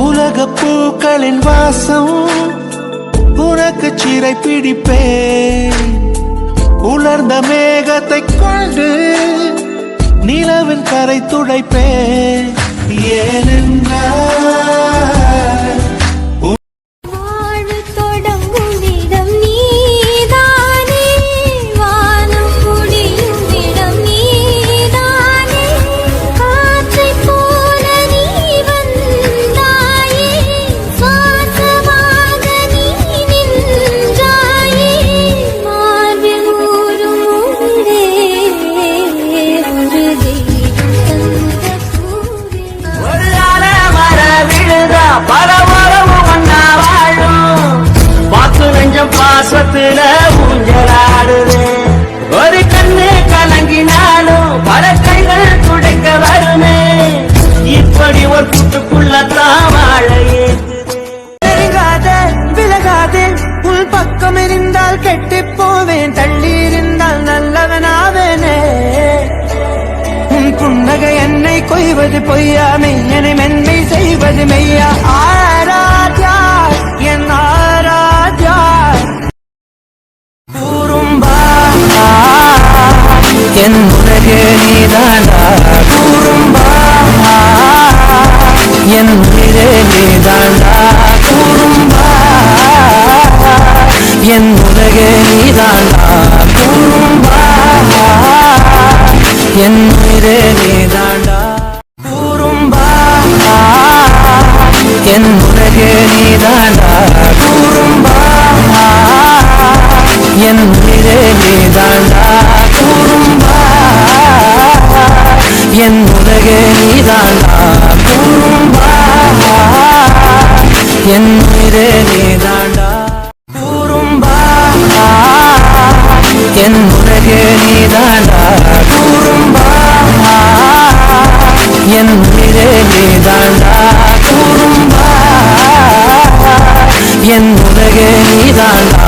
உலக பூக்களின் வாசம் உனக்கு சிறை பிடிப்பேன். உலர்ந்த மேகத்தை கொண்டு நிலவின் கரை துடைப்பேன். ஏனென்றால் பாசத்துல ஊஞ்சலாடுது. ஒரு கண்ணு கலங்கினாலும் பல கைகள் துடைக்க வருமே. இப்படி ஒரு கூட்டுக்குள்ளத்தான் வாழ ஏற்காதே விலகாதே. உன் பக்கம் இருந்தால் கெட்டி போவேன். தள்ளி இருந்தால் நல்லவனாவேனே. உன் புன்னகை என்னை கொய்வது பொய்யா, மெய்யனை மென்மை செய்வது மெய்யா. ஆராத்யா என் ஆராத்யா என் உலகே நீதாண்டா. கூறும்பா என் உயிரே நீதாண்டா. கூறும்பா என் உலகே நீதாண்டா. கூறும்பா என் உயிரே நீதாண்டா. கூறும்பா என் உலகே நீதாண்டா. கூறும்பா என் உயிரே நீதாண்டா. கூறும்பா என் உலகே நீதாண்டா. கூறும்பா என் உயிரே நீதாண்டா. கூறும்பா என் உலகே நீதாண்டா. கூறும்பா என் உயிரே நீதாண்டா. கூறும்பா என் உலகே நீதாண்டா.